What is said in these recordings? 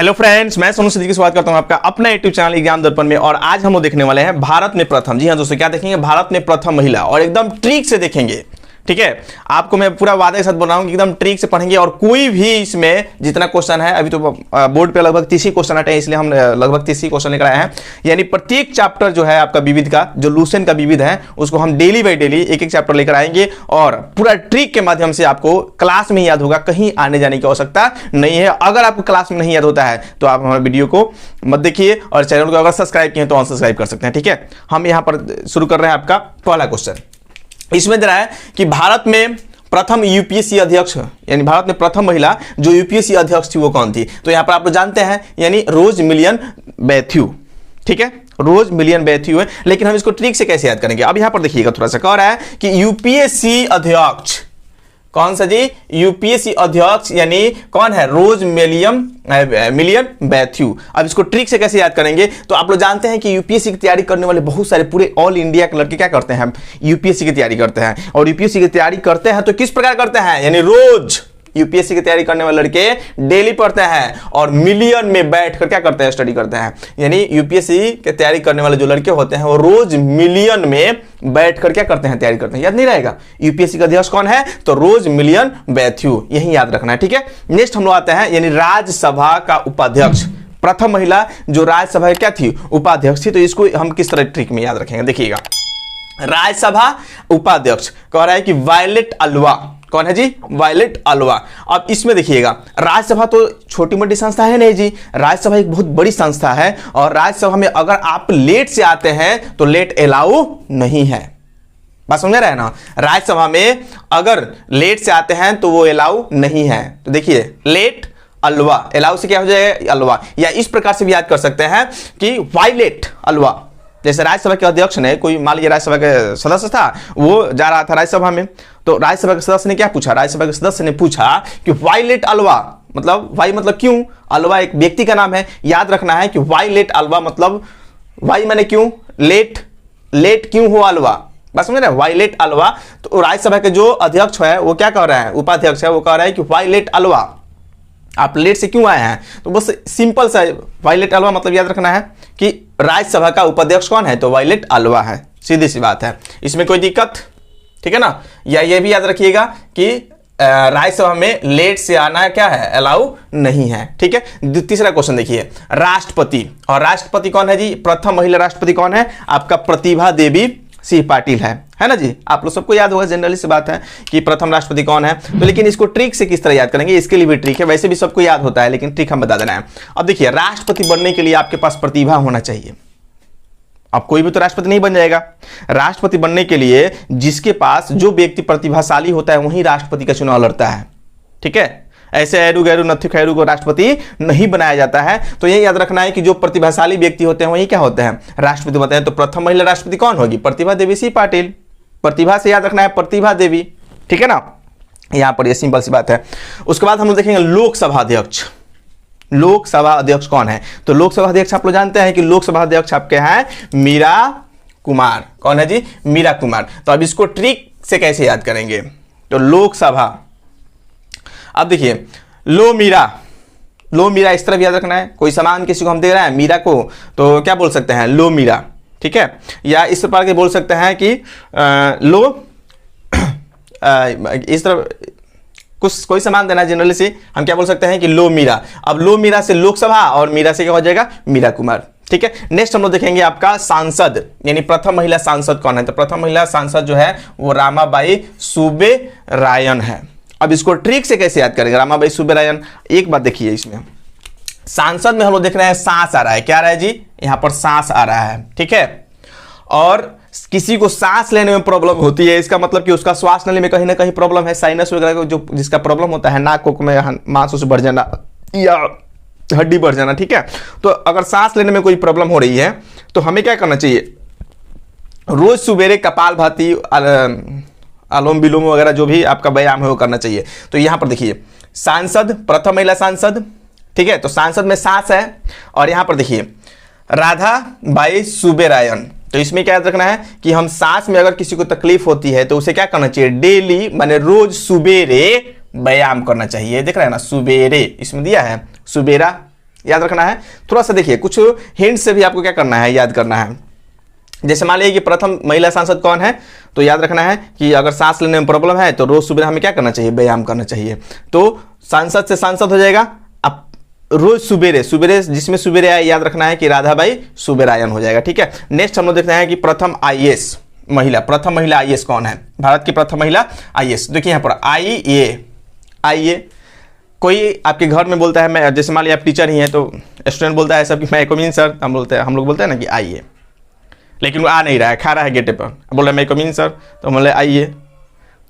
Hello friends, मैं सोनू सिद्दीकी स्वागत करता हूं आपका अपना यूट्यूब चैनल एग्जाम दर्पण में। और आज हम लोग देखने वाले हैं भारत में प्रथम। जी हां दोस्तों, क्या देखेंगे? भारत में प्रथम महिला, और एकदम ट्रिक से देखेंगे। ठीक है, आपको मैं पूरा वादे के साथ बोल रहा हूं कि एकदम ट्रिक से पढ़ेंगे। और कोई भी इसमें जितना क्वेश्चन है, अभी तो बोर्ड पे लगभग 30 ही क्वेश्चन आते हैं, इसलिए हम लगभग 30 ही क्वेश्चन लेकर आए हैं। यानी प्रत्येक चैप्टर जो है आपका विविध का, जो लूसेंट का विविध है, उसको हम डेली बाई डेली एक एक चैप्टर लेकर आएंगे। और पूरा ट्रिक के माध्यम से आपको क्लास में याद होगा, कहीं आने जाने की आवश्यकता नहीं है। अगर आपको क्लास में नहीं याद होता है तो आप हमारे वीडियो को मत देखिए, और चैनल को अगर सब्सक्राइब किए तो अनसब्सक्राइब कर सकते हैं। ठीक है, हम यहाँ पर शुरू कर रहे हैं आपका पहला क्वेश्चन। इसमें दे रहा है कि भारत में प्रथम यूपीएससी अध्यक्ष, यानी भारत में प्रथम महिला जो यूपीएससी अध्यक्ष थी वो कौन थी? तो यहां पर आप लोग जानते हैं, यानी रोज मिलियन बैथ्यू। ठीक है, रोज मिलियन बैथ्यू है। लेकिन हम इसको ट्रिक से कैसे याद करेंगे? अब यहां पर देखिएगा, थोड़ा सा कह रहा है कि यूपीएससी अध्यक्ष कौन सा जी? यूपीएससी अध्यक्ष यानी कौन है? रोज मिलियन बैथ्यू। अब इसको ट्रिक से कैसे याद करेंगे? तो आप लोग जानते हैं कि यूपीएससी की तैयारी करने वाले बहुत सारे पूरे ऑल इंडिया के लड़के क्या करते हैं? यूपीएससी की तैयारी करते हैं। और यूपीएससी की तैयारी करते हैं तो किस प्रकार करते हैं? यानी रोज यूपीएससी की तैयारी करने वाले लड़के डेली पढ़ते हैं और मिलियन में बैठकर क्या करते हैं? स्टडी करते हैं। यानी यूपीएससी की तैयारी करने वाले जो लड़के होते हैं वो रोज मिलियन में बैठकर क्या करते हैं? तैयारी करते हैं। याद नहीं रहेगा? यूपीएससी का अध्यक्ष कौन है? तो रोज मिलियन बैथ्यू, यही याद रखना है। ठीक है, नेक्स्ट हम लोग आते हैं, यानी राज्यसभा का उपाध्यक्ष। प्रथम महिला जो राज्यसभा क्या थी? उपाध्यक्ष थी। तो इसको हम किस तरह ट्रिक में याद रखेंगे? देखिएगा, राज्यसभा उपाध्यक्ष कह रहा है कि वायलेट अलवा। कौन है जी? वायलेट अलवा। अब इसमें देखिएगा, राज्यसभा तो छोटी मोटी संस्था है नहीं जी, राज्यसभा एक बहुत बड़ी संस्था है। और राज्यसभा में अगर आप लेट से आते हैं तो लेट अलाउ नहीं है। बात समझ रहे हैं ना? राज्यसभा में अगर लेट से आते हैं तो वो अलाउ नहीं है। तो देखिए, लेट अलवा, अलाउ से क्या हो जाएगा? अलवा। या इस प्रकार से भी याद कर सकते हैं कि वायलेट अलवा। जैसे राज्यसभा के अध्यक्ष ने, कोई मान लीजिए राज्यसभा के सदस्य था, वो जा रहा था राज्यसभा में, तो राज्यसभा के सदस्य ने क्या पूछा? राज्यसभा के सदस्य ने पूछा कि वायलेट अलवा, मतलब वाई मतलब क्यों, अलवा एक व्यक्ति का नाम है। याद रखना है कि वायलेट अलवा मतलब वाई माने क्यों, लेट क्यों हो अलवा। बस समझ रहे हैं? वायलेट अलवा। तो राज्यसभा के जो अध्यक्ष है वो क्या कह रहा है? उपाध्यक्ष है, वो कह रहा है कि वायलेट अलवा, आप लेट से क्यों आए हैं? तो बस सिंपल सा वायलेट अलवा मतलब याद रखना है कि राज्यसभा का उपाध्यक्ष कौन है? तो वायलेट अलवा है। सीधी सी बात है, इसमें कोई दिक्कत? ठीक है ना? या ये भी याद रखिएगा कि राज्यसभा में लेट से आना क्या है? अलाउ नहीं है। ठीक है, तीसरा क्वेश्चन देखिए, राष्ट्रपति। और राष्ट्रपति कौन है जी? प्रथम महिला राष्ट्रपति कौन है? आपका प्रतिभा देवी सिंह पाटिल है ना जी? आप लोग सबको याद होगा, जनरली से बात है कि प्रथम राष्ट्रपति कौन है। तो लेकिन इसको ट्रिक से किस तरह याद करेंगे? इसके लिए भी ट्रिक है, वैसे भी सबको याद होता है, लेकिन ट्रिक हम बता देना है। अब देखिए, राष्ट्रपति बनने के लिए आपके पास प्रतिभा होना चाहिए। अब कोई भी तो राष्ट्रपति नहीं बन जाएगा। राष्ट्रपति बनने के लिए जिसके पास, जो व्यक्ति प्रतिभाशाली होता है वही राष्ट्रपति का चुनाव लड़ता है। ठीक है, ऐसे ऐरू गैरू नथु खैरू को राष्ट्रपति नहीं बनाया जाता है। तो यही याद रखना है कि जो प्रतिभाशाली व्यक्ति होते हैं वही क्या होते हैं? राष्ट्रपति बनते हैं। तो प्रथम महिला राष्ट्रपति कौन होगी? प्रतिभा देवी सिंह पाटिल। प्रतिभा से याद रखना है, प्रतिभा देवी। ठीक है ना? यहां पर ये सिंपल सी बात है। उसके बाद हम लोग देखेंगे लोकसभा अध्यक्ष। लोकसभा अध्यक्ष कौन है? तो लोकसभा अध्यक्ष आप लोग जानते हैं कि लोकसभा अध्यक्ष आपके हैं मीरा कुमार। कौन है जी? मीरा कुमार। तो अब इसको ट्रिक से कैसे याद करेंगे? तो लोकसभा, अब देखिए, लो मीरा इस तरह भी याद रखना है। कोई सामान किसी को हम दे रहे हैं, मीरा को, तो क्या बोल सकते हैं? लो मीरा। ठीक है, या इस प्रकार के बोल सकते हैं कि लो इस तरह कुछ कोई सामान देना, जनरली से हम क्या बोल सकते हैं कि लो मीरा। अब लो मीरा से लोकसभा, और मीरा से क्या हो जाएगा? मीरा कुमार। ठीक है, नेक्स्ट हम लोग देखेंगे आपका सांसद, यानी प्रथम महिला सांसद कौन है? तो प्रथम महिला सांसद जो है वो रामाबाई सुब्बेरायन है। अब इसको ट्रिक से कैसे याद करेंगे? रामाबाई सुब्बेरायन। एक बात देखिए, इसमें सांसद में हम लोग देख रहे हैं सांस आ रहा है। क्या आ रहा है जी? यहां पर सांस आ रहा है। ठीक है, और किसी को सांस लेने में प्रॉब्लम होती है, इसका मतलब कि उसका श्वास नली में कहीं ना कहीं प्रॉब्लम है। साइनस वगैरह जो जिसका प्रॉब्लम होता है, नाक में मांस बढ़ जाना या हड्डी बढ़ जाना। ठीक है, तो अगर सांस लेने में कोई प्रॉब्लम हो रही है तो हमें क्या करना चाहिए? रोज सुबेरे कपालभाति, अनुलोम विलोम वगैरह जो भी आपका व्यायाम है वो करना चाहिए। तो यहां पर देखिए, सांसद, प्रथम महिला सांसद। ठीक है, तो सांसद में सांस है। और यहां पर देखिए, राधा बाई सुब्बेरायन। तो इसमें क्या याद रखना है कि हम सांस में अगर किसी को तकलीफ होती है तो उसे क्या करना चाहिए? डेली माने रोज सुबेरे व्यायाम करना चाहिए। देख रहे हैं ना, सुबेरे इसमें दिया है, सुबेरा याद रखना है। थोड़ा सा देखिए, कुछ हिंट से भी आपको क्या करना है, याद करना है। जैसे मान लीजिए कि प्रथम महिला सांसद कौन है, तो याद रखना है कि अगर सांस लेने में प्रॉब्लम है तो रोज सुबह हमें क्या करना चाहिए, व्यायाम करना चाहिए। तो सांसद से सांसद हो जाएगा, अब रोज सुबेरे, सुबेरे जिसमें सुबेरे आए, याद रखना है कि राधाबाई सुबेरायन हो जाएगा। ठीक है, नेक्स्ट हम लोग देखते हैं कि प्रथम आईएएस महिला, प्रथम महिला आईएएस कौन है, भारत की प्रथम महिला आईएएस। देखिए यहाँ पर आईए, कोई आपके घर में बोलता है, मैं जैसे मान लीजिए आप टीचर ही हैं तो स्टूडेंट बोलता है सब कि मैं कम इन सर, हम लोग बोलते हैं ना कि आइए, लेकिन वो आ नहीं रहा है, खा रहा है गेटे पर, बोल रहा है मैं कम इन सर, तो हम बोले आइए।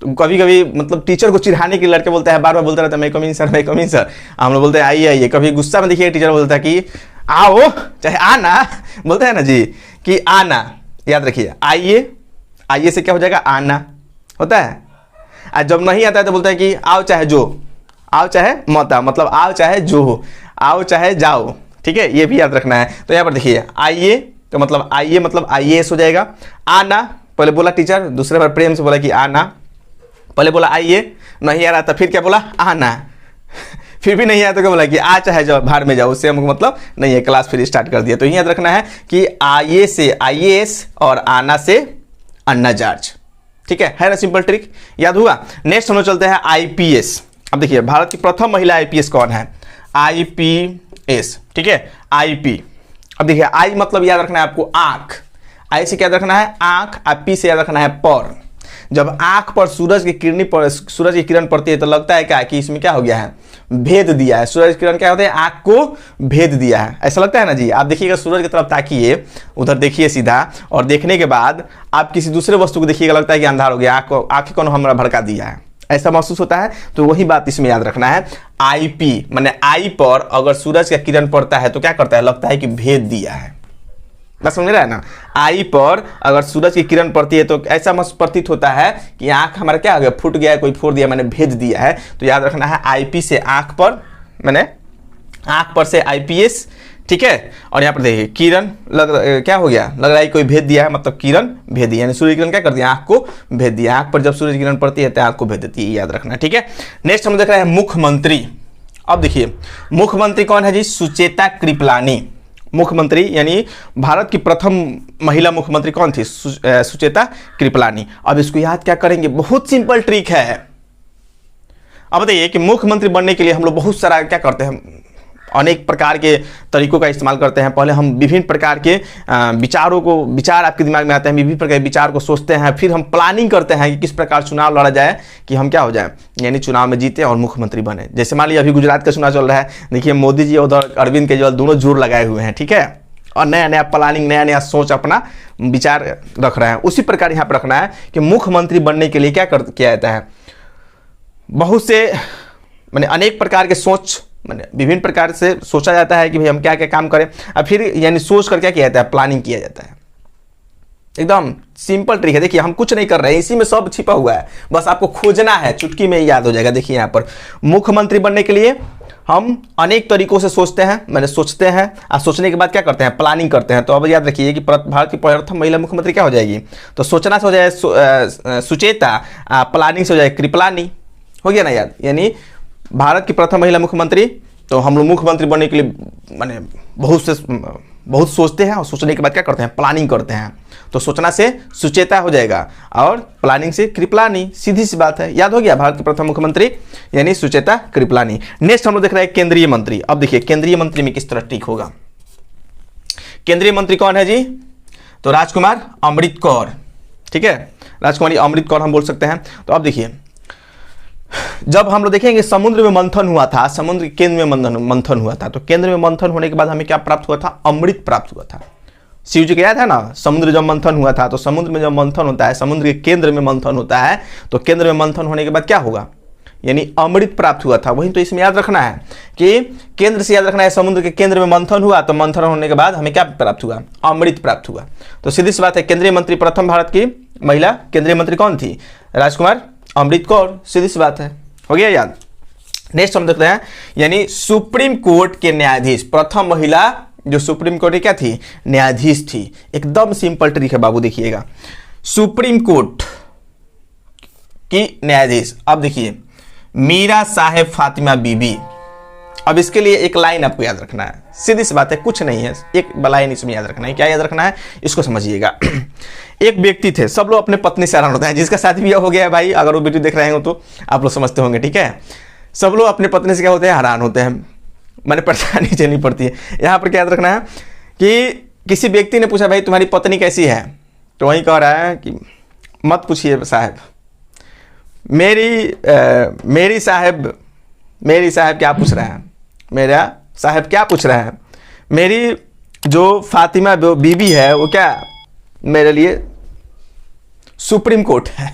तो कभी कभी मतलब टीचर को चिढ़ाने के लिए लड़के बोलता है, बार बार बोलता रहता है मैं कम इन सर, मैं कम इन सर, हम लोग बोलते हैं आइए आइए। कभी गुस्सा में देखिए टीचर बोलता है कि आओ, चाहे आना, बोलते हैं ना जी कि आना, याद रखिए आइए से क्या हो जाएगा, आना होता है। और जब नहीं आता है तो बोलता है कि आओ चाहे जो, आओ चाहे मत आओ, मतलब आओ चाहे जो हो, आओ चाहे जाओ। ठीक है, ये भी याद रखना है। तो यहाँ पर देखिए आइए तो मतलब आइए मतलब आईएएस हो जाएगा। आना, पहले बोला टीचर, दूसरे बार प्रेम से बोला कि आना, पहले बोला आइए, नहीं आ रहा था, फिर क्या बोला आना, फिर भी नहीं आया तो क्या बोला कि आ चाहे जाओ, बाहर में जाओ, उससे हमको मतलब नहीं है, क्लास फिर स्टार्ट कर दिया। तो याद रखना है कि आइए से आईएएस और आना से अन्ना जॉर्ज। ठीक है ना, सिंपल ट्रिक याद हुआ। नेक्स्ट हम लोग चलते हैं आईपीएस। अब देखिए भारत की प्रथम महिला आईपीएस कौन है, आईपीएस। ठीक है, आईपी। अब देखिए आई मतलब याद रखना है आपको आंख, आई से क्या याद रखना है आंख, और पी से याद रखना है पर। जब आंख पर सूरज की किरण पड़ती है तो लगता है क्या कि इसमें क्या हो गया है, भेद दिया है। सूरज की किरण क्या होता है, आंख को भेद दिया है, ऐसा लगता है ना जी। आप देखिएगा सूरज की तरफ ताकिए, उधर देखिए सीधा, और देखने के बाद आप किसी दूसरे वस्तु को देखिएगा, लगता है कि अंधार हो गया, आंख को हमारा भड़का दिया है, ऐसा महसूस होता है। तो वही बात इसमें याद रखना है, आईपी माने आई पर अगर सूरज का किरण पड़ता है तो क्या करता है, लगता है कि भेद दिया है। बस समझ रहा है ना, आई पर अगर सूरज की किरण पड़ती है तो ऐसा प्रतीत होता है कि आंख हमारा क्या हो गया, फूट गया है, कोई फोड़ दिया, मैंने भेद दिया है। तो याद रखना है आईपी से आंख पर, मैंने आंख पर से आईपीएस। ठीक है, और यहाँ पर देखिए किरण क्या हो गया, लग रहा है कोई भेद दिया है, मतलब किरण भेद दिया, यानी सूर्य किरण क्या कर दिया, आंख को भेद दिया। आंख पर जब सूर्य किरण पड़ती है तो आंख को भेद देती है, याद रखना। ठीक है, नेक्स्ट हम देख रहे हैं मुख्यमंत्री। अब देखिए मुख्यमंत्री कौन है जी, सुचेता कृपलानी। मुख्यमंत्री यानी भारत की प्रथम महिला मुख्यमंत्री कौन थी, सुचेता कृपलानी। अब इसको याद क्या करेंगे, बहुत सिंपल ट्रिक है। अब बताइए कि मुख्यमंत्री बनने के लिए हम लोग बहुत सारा क्या करते हैं, अनेक प्रकार के तरीकों का इस्तेमाल करते हैं। पहले हम विभिन्न प्रकार के विचार आपके दिमाग में आते हैं, विभिन्न प्रकार के विचार को सोचते हैं, फिर हम प्लानिंग करते हैं कि किस प्रकार चुनाव लड़ा जाए कि हम क्या हो जाए, यानी चुनाव में जीते और मुख्यमंत्री बने। जैसे मान लीजिए अभी गुजरात का चुनाव चल रहा है, देखिए मोदी जी और अरविंद केजरीवाल दोनों जोर लगाए हुए हैं। ठीक है, और नया नया प्लानिंग, नया नया सोच, अपना विचार रख रहे हैं। उसी प्रकार यहाँ पर रखना है कि मुख्यमंत्री बनने के लिए क्या किया जाता है, बहुत से मैंने अनेक प्रकार के सोच, मैंने विभिन्न प्रकार से सोचा जाता है कि भाई हम क्या क्या काम करें, और फिर यानी सोच कर क्या किया जाता है, प्लानिंग किया जाता है। एकदम सिंपल ट्रिक है, देखिए हम कुछ नहीं कर रहे हैं, इसी में सब छिपा हुआ है, बस आपको खोजना है, चुटकी में याद हो जाएगा। देखिए यहाँ पर मुख्यमंत्री बनने के लिए हम अनेक तरीकों से सोचते हैं, मैंने सोचते हैं, और सोचने के बाद क्या करते हैं, प्लानिंग करते हैं। तो अब याद रखिए कि भारत की प्रथम महिला मुख्यमंत्री क्या हो जाएगी, तो सोचना से हो जाए सुचेता, प्लानिंग से हो जाए कृपलानी, हो गया ना याद। यानी भारत की प्रथम महिला मुख्यमंत्री, तो हम लोग मुख्यमंत्री बनने के लिए माने बहुत सोचते हैं, और सोचने के बाद क्या करते हैं, प्लानिंग करते हैं। तो सोचना से सुचेता हो जाएगा और प्लानिंग से कृपलानी, सीधी सी बात है, याद हो गया। भारत के प्रथम मुख्यमंत्री यानी सुचेता कृपलानी। नेक्स्ट हम लोग देख रहे हैं केंद्रीय मंत्री। अब देखिए केंद्रीय मंत्री में किस तरह ट्रिक होगा। केंद्रीय मंत्री कौन है जी, तो राजकुमार अमृत कौर। ठीक है, राजकुमारी अमृत कौर हम बोल सकते हैं। तो अब देखिए जब हम लोग देखेंगे समुद्र में मंथन हुआ था, समुद्र के केंद्र में मंथन हुआ था, तो केंद्र में मंथन होने के बाद हमें क्या प्राप्त हुआ था, अमृत प्राप्त हुआ था। शिव जी का याद है ना, समुद्र जब मंथन हुआ था, तो समुद्र में जब मंथन होता है, समुद्र के केंद्र में मंथन होता है, तो केंद्र में मंथन होने के बाद क्या होगा, यानी अमृत प्राप्त हुआ था। वही तो इसमें याद रखना है कि केंद्र से याद रखना है, समुद्र के केंद्र में मंथन हुआ, तो मंथन होने के बाद हमें क्या प्राप्त हुआ, अमृत प्राप्त हुआ। तो सीधी सी बात है, केंद्रीय मंत्री प्रथम भारत की महिला केंद्रीय मंत्री कौन थी, राजकुमार अमृत कौर, सीधी सी बात है, हो गया याद। नेक्स्ट हम देखते हैं, यानी सुप्रीम कोर्ट के न्यायाधीश, प्रथम महिला जो सुप्रीम कोर्ट की क्या थी, न्यायाधीश थी। एकदम सिंपल ट्रिक है बाबू, देखिएगा सुप्रीम कोर्ट की न्यायाधीश। अब देखिए मीरा साहेब फातिमा बीबी, अब इसके लिए एक लाइन आपको याद रखना है, सीधी सी बात है, कुछ नहीं है, एक लाइन इसमें याद रखना है। क्या याद रखना है, इसको समझिएगा। एक व्यक्ति थे, सब लोग अपने पत्नी से हैरान होते हैं, जिसका शादी ब्याह हो गया है भाई, अगर वो वीडियो देख रहे हो तो आप लोग समझते होंगे, ठीक है। सब लोग अपने पत्नी से क्या होते हैं, हैरान होते हैं, मैंने परेशानी झेलनी पड़ती है। यहाँ पर क्या याद रखना है कि किसी व्यक्ति ने पूछा भाई तुम्हारी पत्नी कैसी है, तो वही कह रहा है कि मत पूछिए साहब, मेरी साहब क्या पूछ रहा है, मेरा साहब क्या पूछ रहा है, मेरी जो फातिमा बीबी है वो क्या मेरे लिए सुप्रीम कोर्ट है।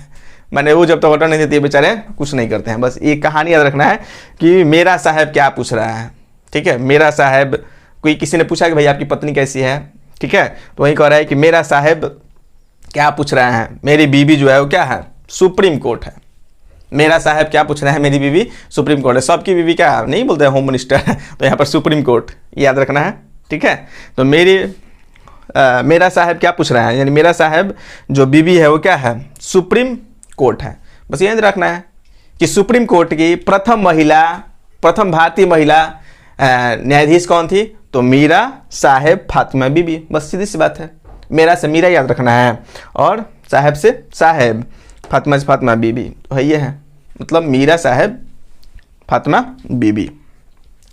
मैंने वो जब तक ऑर्डर नहीं देती है बेचारे कुछ नहीं करते हैं। बस ये कहानी याद रखना है कि मेरा साहब क्या पूछ रहा है, ठीक है। मेरा साहब, कोई किसी ने पूछा कि भाई आपकी पत्नी कैसी है, ठीक है, तो वही कह रहा है कि मेरा साहब क्या पूछ रहा है, मेरी बीबी जो है वो क्या है, सुप्रीम कोर्ट है। मेरा साहब क्या पूछ रहा है, मेरी बीवी सुप्रीम कोर्ट है। सबकी बीवी क्या नहीं बोलते हैं, होम मिनिस्टर, तो यहाँ पर सुप्रीम कोर्ट याद रखना है, ठीक है। तो मेरा साहब क्या पूछ रहा है, यानी मेरा साहब जो बीवी है वो क्या है, सुप्रीम कोर्ट है। बस याद रखना है कि सुप्रीम कोर्ट की प्रथम भारतीय महिला न्यायाधीश कौन थी, तो मीरा साहेब फातिमा बीबी। बस सीधी सी बात है, मेरा से मीरा याद रखना है और साहेब से साहेब, फातिमा से फातिमा बीबी, तो ये है, मतलब मीरा साहेब फातिमा बीबी।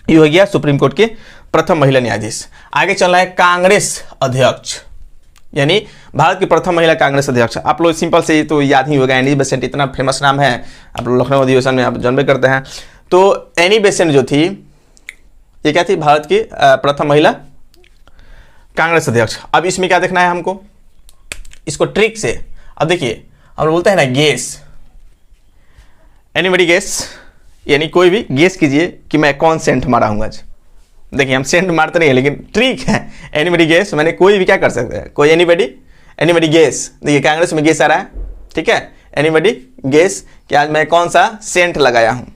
ये हो गया सुप्रीम कोर्ट के प्रथम महिला न्यायाधीश। आगे चल रहा है कांग्रेस अध्यक्ष, यानी भारत की प्रथम महिला कांग्रेस अध्यक्ष। आप लोग सिंपल से तो याद ही होगा, एनी बेसेंट, इतना फेमस नाम है, आप लोग लखनऊ अधिवेशन में आप जानबे करते हैं। तो एनी बेसेंट जो थी, ये क्या थी, भारत की प्रथम महिला कांग्रेस अध्यक्ष। अब इसमें क्या देखना है हमको, इसको ट्रिक से, अब देखिए हम बोलते हैं ना गेस, एनीबडी गेस, यानी कोई भी गेस कीजिए कि मैं कौन सेंट मारा हूँ आज। देखिए हम सेंट मारते नहीं है, लेकिन ट्रिक है, एनीबडी गेस, मैंने कोई भी क्या कर सकते हैं, कोई एनीबडी गेस। देखिए कांग्रेस में गेस आ रहा है, ठीक है, एनीबडी गेस कि आज मैं कौन सा सेंट लगाया हूँ,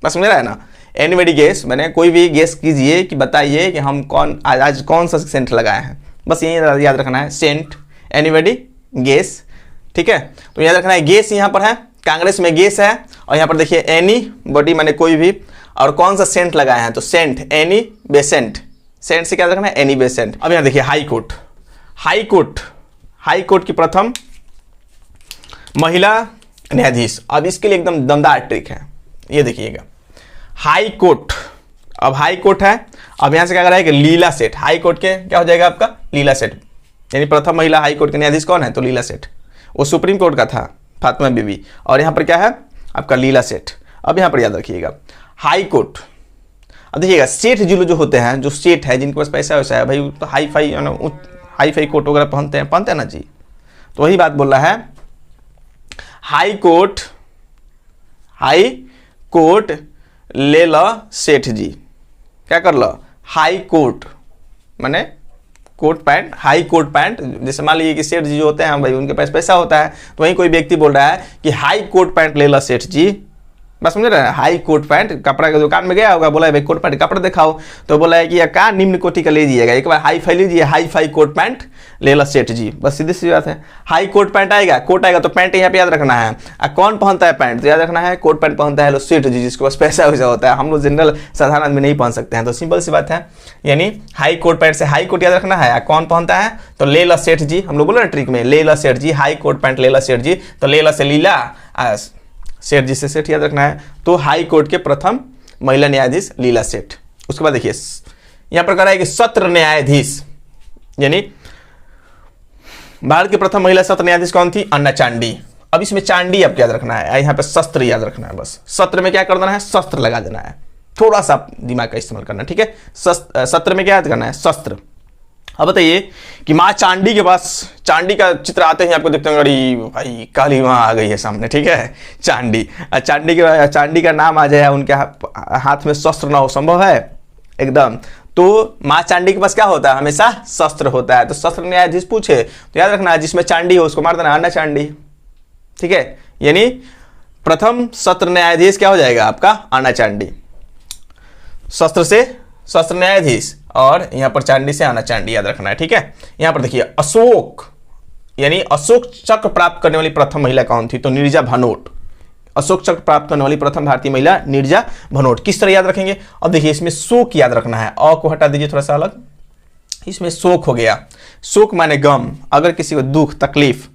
बस समझ रहा है ना। एनीबडी गेस, मैंने कोई भी गेस कीजिए कि बताइए कि हम आज कौन सा सेंट लगाए हैं, बस यही याद रखना है, सेंट, एनीबडी गेस, ठीक है। तो याद रखना है गेस यहाँ पर है, कांग्रेस में गेस है, और यहाँ पर देखिए एनी बॉडी मैंने कोई भी, और कौन सा सेंट लगाया है, तो सेंट, एनी बेसेंट, सेंट से क्या रखना है, एनी बेसेंट। अब यहाँ देखिए हाई कोर्ट की प्रथम महिला न्यायाधीश। अब इसके लिए एकदम दमदार ट्रिक है, ये देखिएगा, हाई कोर्ट, अब हाई कोर्ट है, अब यहाँ से क्या कर रहा है कि लीला सेठ, हाई कोर्ट के क्या हो जाएगा आपका, लीला सेठ, यानी प्रथम महिला हाई कोर्ट के न्यायाधीश कौन है, तो लीला सेठ, वो सुप्रीम कोर्ट का था फातिमा बीबी, और यहाँ पर क्या है आपका लीला सेठ। अब यहाँ पर याद रखिएगा हाई कोर्ट। अब देखिएगा सेठ जी जो होते हैं, जो सेठ है जिनके पास पैसा वैसा है भाई, तो हाई फाई कोट वगैरह पहनते हैं ना जी, तो वही बात बोल रहा है, हाई कोर्ट ले लो सेठ जी, क्या कर लो, हाई कोर्ट माने coat pant, high coat pant. जैसे मान लीजिए कि सेठ जी जो होते हैं भाई, उनके पास पैसा होता है, तो वहीं कोई व्यक्ति बोल रहा है कि हाई कोट पैंट ले लो सेठ जी, बस समझ रहे हैं, हाई कोट पैंट, कपड़ा की दुकान में गया होगा, बोला है भाई कोट पैंट कपड़ा दिखाओ, तो बोला है कि यार कहाँ निम्न कोटि का लीजिएगा, एक बार हाई फाई लीजिए, हाई फाई कोट पैंट ले लो सेठ जी, बस सीधी सी बात है। हाई कोट पैंट आएगा, कोट आएगा तो पैंट यहाँ पे याद रखना है, कौन पहनता है पैंट, तो याद रखना है कोट पैंट पहनता है लो सेठ जी, जिसके पास पैसा वैसा होता है, हम लोग जनरल साधारण आदमी नहीं पहन सकते हैं, तो सिंपल सी बात है, यानी हाई कोट पैंट से हाई कोट याद रखना है, कौन पहनता है, तो ले लो सेठ जी, हम लोग बोले ना ट्रिक में, ले लो सेठ जी, हाई कोट पैंट ले लो सेठ जी, तो ले लो से लीला, सेठ जी से सेठ याद रखना है, तो हाई कोर्ट के प्रथम महिला न्यायाधीश लीला सेठ। उसके बाद देखिए यहां पर कह रहा है कि सत्र न्यायाधीश, यानी भारत की प्रथम महिला सत्र न्यायाधीश कौन थी, अन्ना चांडी। अब इसमें चांडी आपको याद रखना है, यहाँ पे शस्त्र याद रखना है, बस सत्र में क्या कर देना है, शस्त्र लगा देना है, थोड़ा सा दिमाग का इस्तेमाल करना, ठीक है। सत्र में क्या याद करना है, शस्त्र। अब बताइए कि माँ चांडी के पास, चांडी का चित्र आते ही आपको देखते हैं, अरे भाई काली माँ आ गई है सामने, ठीक है, चांडी का नाम आ जाए, उनके हाथ में शस्त्र ना हो, संभव है एकदम, तो माँ चांडी के पास क्या होता है, हमेशा शस्त्र होता है, तो शस्त्र न्यायाधीश पूछे तो याद रखना है जिसमें चांडी हो उसको मार देना, अन्ना चांडी, ठीक है, यानी प्रथम सत्र न्यायाधीश क्या हो जाएगा आपका, अन्ना चांडी, शस्त्र से शस्त्र न्यायाधीश, और यहां पर चांडी से अन्ना चांडी याद रखना है, ठीक है। यहां पर देखिए अशोक, यानी अशोक चक्र प्राप्त करने वाली प्रथम महिला कौन थी, तो नीरजा भानोट, अशोक चक्र प्राप्त करने वाली प्रथम भारतीय महिला नीरजा भनोट। किस तरह याद रखेंगे? अब देखिए इसमें शोक याद रखना है, अ को हटा दीजिए थोड़ा सा अलग, इसमें शोक हो गया। शोक माने गम। अगर किसी को दुख तकलीफ,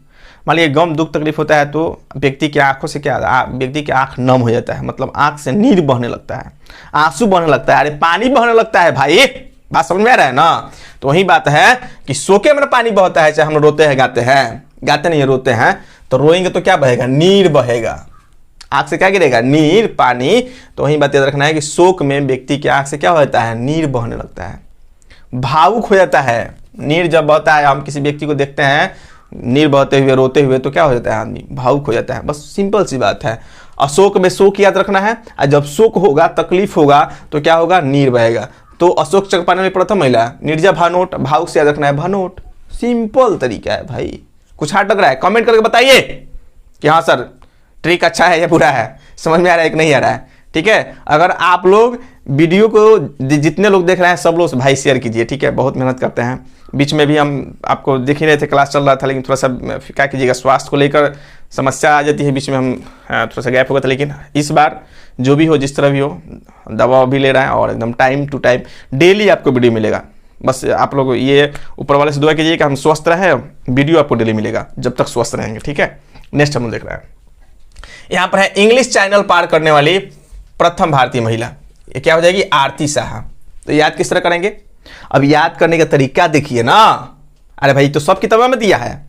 मान लीजिए गम दुख तकलीफ होता है तो व्यक्ति की आंखों से क्या, व्यक्ति की आंख नम हो जाता है, मतलब आंख से नीर बहने लगता है, आंसू बहने लगता है, अरे पानी बहने लगता है भाई, बात समझ में आ रहा है ना? तो वही बात है कि शोके में पानी बहता है, चाहे हम रोते हैं गाते हैं, गाते नहीं रोते हैं, तो रोएंगे तो क्या बहेगा? नीर बहेगा, आंख से क्या गिरेगा? नीर, पानी। तो वही बात याद रखना है कि शोक में व्यक्ति की आंख से क्या होता है? नीर बहने लगता है, भावुक हो जाता है। नीर जब बहता है, हम किसी व्यक्ति को देखते हैं नीर बहते हुए रोते हुए, तो क्या हो जाता है? आदमी भावुक हो जाता है। बस सिंपल सी बात है। अशोक में शोक याद रखना है, और जब शोक होगा तकलीफ होगा तो क्या होगा? नीर बहेगा। तो अशोक चक्र पाने में प्रथम महिला नीरजा भानोट, भावुक से याद रखना है भानोट। सिंपल तरीका है भाई, कुछ हार्ड लग रहा है? कमेंट करके बताइए कि हाँ सर ट्रिक अच्छा है या बुरा है, समझ में आ रहा है कि नहीं आ रहा है। ठीक है, अगर आप लोग वीडियो को जितने लोग देख रहे हैं सब लोग भाई शेयर कीजिए, ठीक है, बहुत मेहनत करते हैं। बीच में भी हम आपको देख ही रहे थे, क्लास चल रहा था, लेकिन थोड़ा सा क्या कीजिएगा, स्वास्थ्य को लेकर समस्या आ जाती है, बीच में हम थोड़ा सा गैप हो गया था। लेकिन इस बार जो भी हो, जिस तरह भी हो, दवा भी ले रहे हैं और एकदम टाइम टू टाइम डेली आपको वीडियो मिलेगा। बस आप लोग ये ऊपर वाले से दुआ कीजिए कि हम स्वस्थ रहें, वीडियो आपको डेली मिलेगा जब तक स्वस्थ रहेंगे। ठीक है, नेक्स्ट हम लोग देख रहे हैं, यहाँ पर है इंग्लिश चैनल पार करने वाली प्रथम भारतीय महिला, ये क्या हो जाएगी? आरती साहा। तो याद किस तरह करेंगे? अब याद करने का तरीका देखिए ना, अरे भाई तो सब किताबों में दिया है,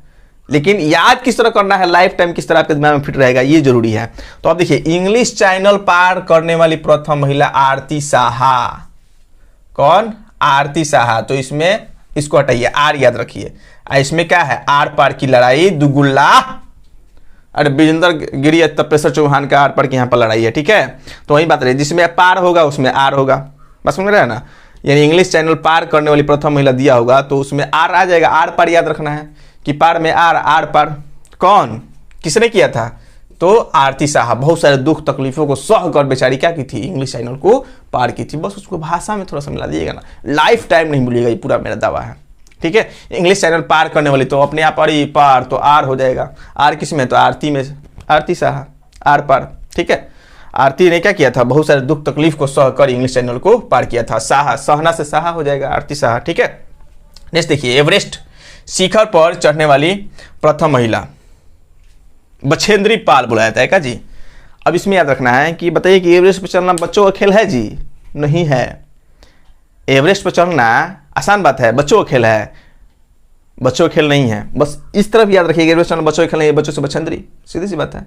लेकिन याद किस तरह करना है, लाइफ टाइम किस तरह आपके दिमाग में फिट रहेगा, ये जरूरी है। तो अब देखिए, इंग्लिश चैनल पार करने वाली प्रथम महिला आरती साहा। कौन? आरती साहा। तो इसमें इसको हटाइए, आर याद रखिए। इसमें क्या है? आर पार की लड़ाई दुगुल्ला, अरे विजेंद्र गिरी तपेश्वर चौहान का आर पार की यहाँ पर लड़ाई है। ठीक है, तो वही बात रही, जिसमें पार होगा उसमें आर होगा, बस समझ रहे हैं ना? यानी इंग्लिश चैनल पार करने वाली प्रथम महिला दिया होगा तो उसमें आर आ जाएगा। आर पार याद रखना है कि पार में आर, आर पार कौन, किसने किया था? तो आरती साहा। बहुत सारे दुख तकलीफों को सह कर बेचारी क्या की थी? इंग्लिश चैनल को पार की थी। बस उसको भाषा में थोड़ा सा मिला दीजिएगा ना, लाइफ टाइम नहीं भूलिएगा, ये पूरा मेरा दावा है। ठीक है, इंग्लिश चैनल पार करने वाली, तो अपने आप अरे पार तो आर हो जाएगा। आर किस में? तो आरती में, आरती साहा, आर पार। ठीक है, आरती ने क्या किया था? बहुत सारे दुख तकलीफ को सह कर इंग्लिश चैनल को पार किया था। साहा, सहना से साहा हो जाएगा, आरती साहा। ठीक है, नेक्स्ट देखिए, एवरेस्ट शिखर पर चढ़ने वाली प्रथम महिला बछेंद्री पाल बुलाया जाता है क्या जी? अब इसमें याद रखना है कि बताइए कि एवरेस्ट पर चढ़ना बच्चों का खेल है जी? नहीं है। एवरेस्ट पर चढ़ना आसान बात है, बच्चों का खेल है, बच्चों का खेल नहीं है। बस इस तरफ याद रखिएगा, एवरेस्ट चढ़ना बच्चों का खेल नहीं है, बच्चों से बछेंद्री, सीधी सी बात है।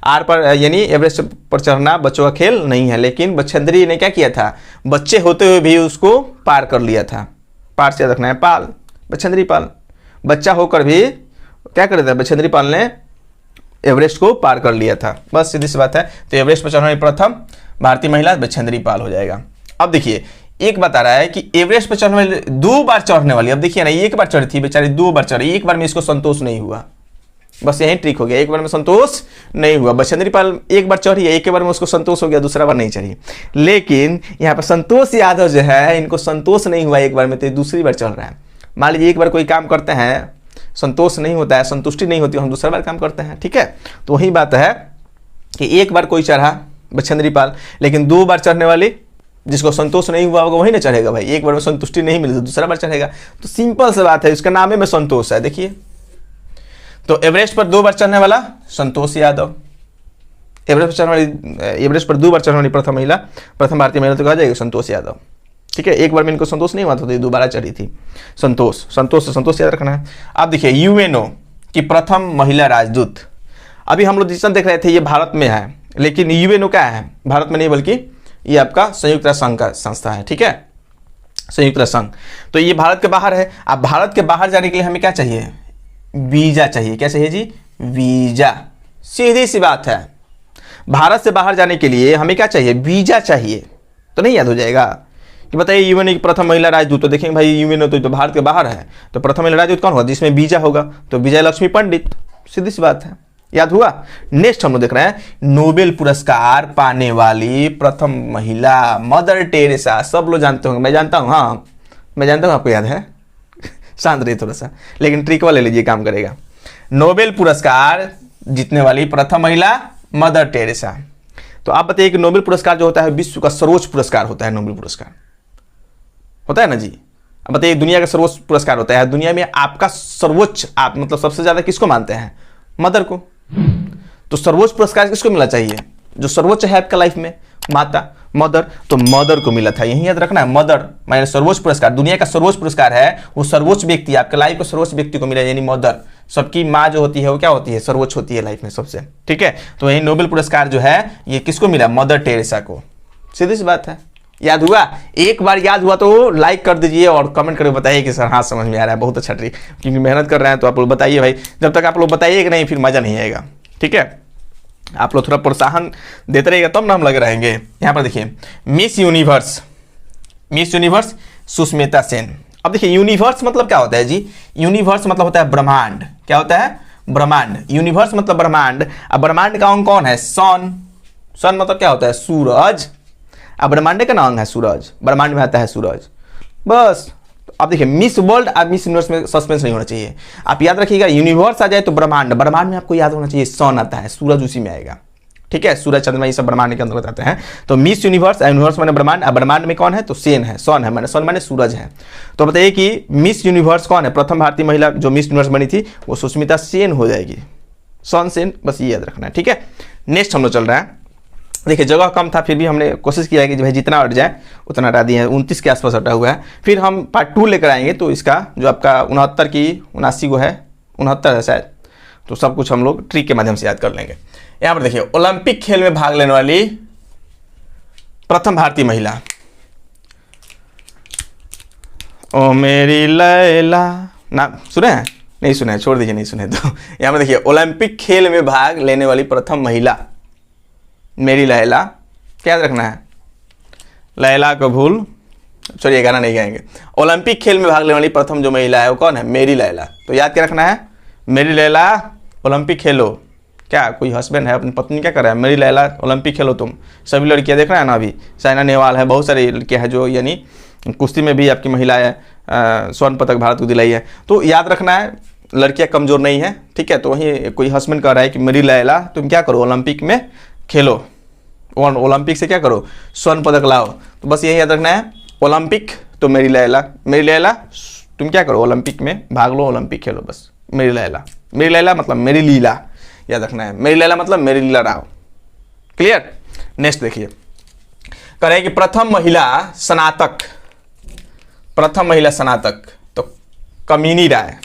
आर पर यानी एवरेस्ट पर चढ़ना बच्चों का खेल नहीं है, लेकिन बछेंद्री ने क्या किया था? बच्चे होते हुए भी उसको पार कर लिया था। पार से याद रखना है पाल, बछेंद्री पाल। बच्चा होकर भी क्या कर दिया? बछेंद्री पाल ने एवरेस्ट को पार कर लिया था। बस सीधी सी बात है। तो एवरेस्ट पर चढ़ने वाली प्रथम भारतीय महिला बछेंद्री पाल हो जाएगा। अब देखिए, एक बता रहा है कि एवरेस्ट पर चढ़ने वाली 2 बार चढ़ने वाली, अब देखिए ना, एक बार चढ़ी थी बेचारी, 2 बार चढ़ी, एक बार में इसको संतोष नहीं हुआ। बस यही ट्रिक हो गया, एक बार में संतोष नहीं हुआ। बछेंद्री पाल एक बार चढ़ी है, एक बार में उसको संतोष हो गया, दूसरा बार नहीं चढ़ी। लेकिन यहाँ पर संतोष यादव जो है, इनको संतोष नहीं हुआ एक बार में, तो दूसरी बार चढ़ रहा है। मान लीजिए एक बार कोई काम करते हैं, संतोष नहीं होता है, संतुष्टि नहीं होती, हम दूसरा बार काम करते हैं। ठीक है, तो वही बात है कि एक बार कोई चढ़ा बछेंद्री पाल, लेकिन 2 बार चढ़ने वाली जिसको संतोष नहीं हुआ होगा वही ना चढ़ेगा भाई। एक बार में संतुष्टि नहीं मिली तो दूसरा बार चढ़ेगा। तो सिंपल सी बात है, इसका नाम में संतोष है। देखिए, तो एवरेस्ट पर 2 बार चढ़ने वाला संतोष यादव, एवरेस्ट पर 2 बार चढ़ने वाली प्रथम महिला, प्रथम भारतीय महिला, तो कहा जाएगा संतोष यादव। ठीक है, एक बार में इनको संतोष नहीं हुआ था, तो दोबारा चढ़ी थी। संतोष याद रखना है। अब देखिए, यूएनओ की प्रथम महिला राजदूत। अभी हम लोग जिस देख रहे थे ये भारत में है, लेकिन यूएनओ क्या है? भारत में नहीं बल्कि ये आपका संयुक्त राष्ट्र संघ का संस्था है। ठीक है, संयुक्त राष्ट्र संघ। तो ये भारत के बाहर है। अब भारत के बाहर जाने के लिए हमें क्या चाहिए? वीजा चाहिए। क्या चाहिए जी? वीजा। सीधी सी बात है, भारत से बाहर जाने के लिए हमें क्या चाहिए? वीजा चाहिए। तो नहीं याद हो जाएगा कि बताइए यूएनओ की प्रथम महिला राजदूत, तो देखेंगे भाई यूएनओ तो भारत के बाहर है, तो प्रथम महिला राजदूत कौन होगा? जिसमें वीजा होगा, तो विजय लक्ष्मी पंडित। सीधी सी बात है, याद हुआ। नेक्स्ट हम लोग देख रहे हैं, नोबेल पुरस्कार पाने वाली प्रथम महिला मदर टेरेसा। सब लोग जानते होंगे, मैं जानता हूँ, हाँ मैं जानता हूँ, आपको याद है। शांत रहिए थोड़ा सा, लेकिन ट्रिक वाले लीजिए, काम करेगा। नोबेल पुरस्कार जीतने वाली प्रथम महिला मदर टेरेसा। तो आप बताइए कि नोबेल पुरस्कार जो होता है विश्व का सर्वोच्च पुरस्कार होता है, नोबेल पुरस्कार होता है ना जी। अब बताइए दुनिया का सर्वोच्च पुरस्कार होता है, दुनिया में आपका सर्वोच्च, आप मतलब सबसे ज्यादा किसको मानते हैं? मदर को। तो सर्वोच्च पुरस्कार किसको मिलना चाहिए? जो सर्वोच्च है आपका लाइफ में, माता, मदर। तो मदर को मिला था, यही याद रखना है, मदर माने सर्वोच्च पुरस्कार, दुनिया का सर्वोच्च पुरस्कार है वो सर्वोच्च व्यक्ति, आपके लाइफ को सर्वोच्च व्यक्ति को मिला, यानी मदर। सबकी माँ जो होती है वो क्या होती है? सर्वोच्च होती है लाइफ में सबसे, ठीक है। तो यही नोबेल पुरस्कार जो है ये किसको मिला? मदर टेरेसा को। सीधी सी बात है। याद हुआ? एक बार याद हुआ तो लाइक कर दीजिए और कमेंट करके बताइए कि सर हाँ समझ में आ रहा है, बहुत अच्छा ट्रिक, क्योंकि मेहनत कर रहे हैं तो आप लोग बताइए भाई। जब तक आप लोग बताइए कि नहीं फिर मजा नहीं आएगा, ठीक है। आप लोग थोड़ा प्रोत्साहन देते रहेगा तब ना हम लगे रहेंगे। यहाँ पर देखिए miss universe, miss universe Sushmita Sen. अब देखिए यूनिवर्स मतलब क्या होता है जी? यूनिवर्स मतलब होता है ब्रह्मांड। क्या होता है? ब्रह्मांड। यूनिवर्स मतलब ब्रह्मांड। अब ब्रह्मांड का अंग कौन है? सन। सन मतलब क्या होता है? सूरज। अब ब्रह्मांड का नाम है सूरज, ब्रह्मांड में आता है सूरज, बस। अब देखिए मिस वर्ल्ड और मिस यूनिवर्स में सस्पेंस नहीं होना चाहिए। आप याद रखिएगा यूनिवर्स आ जाए तो ब्रह्मांड, ब्रह्मांड में आपको याद होना चाहिए सन आता है, सूरज उसी में आएगा, ठीक है। सूरज चंद्रमा ये सब ब्रह्मांड के अंदर आते हैं। तो मिस यूनिवर्स, यूनिवर्स माने ब्रह्मांड, और ब्रह्मांड में कौन है? तो सेन है, सन है, माने सन माने सूरज है। तो बताइए कि मिस यूनिवर्स कौन है? प्रथम भारतीय महिला जो मिस यूनिवर्स बनी थी वो सुष्मिता सेन हो जाएगी, सन सेन, बस ये याद रखना है, ठीक है। नेक्स्ट हम लोग चल रहा है। देखिए जगह कम था फिर भी हमने कोशिश किया है कि भाई जितना हट जाए उतना हटा दिए हैं, 29 के आसपास हटा हुआ है। फिर हम पार्ट 2 लेकर आएंगे, तो इसका जो आपका 69 की 79 को है, 69 है शायद, तो सब कुछ हम लोग ट्रिक के माध्यम से याद कर लेंगे। यहाँ पर देखिए ओलंपिक खेल में भाग लेने वाली प्रथम भारतीय महिला, ओ मेरी लैला, नाम सुने हैं? नहीं सुने हैं, छोड़ दीजिए, नहीं सुने तो। यहाँ पर देखिए ओलंपिक खेल में भाग लेने वाली प्रथम महिला मेरी लैला। क्या याद रखना है? लैला को भूल, चलिए गाना नहीं गाएंगे। ओलंपिक खेल में भाग लेने वाली प्रथम जो महिला है वो कौन है? मेरी लैला। तो याद क्या रखना है? मेरी लैला ओलंपिक खेलो। क्या कोई हस्बैंड है अपनी पत्नी क्या कर रहा है? मेरी लैला ओलंपिक खेलो तुम। सभी लड़कियां देख रहे हैं ना, अभी साइना नेहवाल है, बहुत सारी लड़कियां हैं जो यानी कुश्ती में भी आपकी महिलाएं स्वर्ण पदक भारत को दिलाई है। तो याद रखना है लड़कियां कमजोर नहीं है, ठीक है। तो वहीं कोई हस्बैंड कह रहा है कि मेरी लैला तुम क्या करो? ओलंपिक में खेलो, ओलंपिक से क्या करो? स्वर्ण पदक लाओ। तो बस यही याद रखना है, ओलंपिक तो मेरी लैला, मेरी लैला तुम क्या करो? ओलंपिक में भाग लो, ओलंपिक खेलो, बस मेरी लैला। मेरी लैला मतलब मेरी लीला, याद रखना है। मेरी लैला मतलब मेरी लीला राव, क्लियर। नेक्स्ट देखिए, कह रहे हैं कि प्रथम महिला स्नातक, प्रथम महिला स्नातक तो कामिनी राय,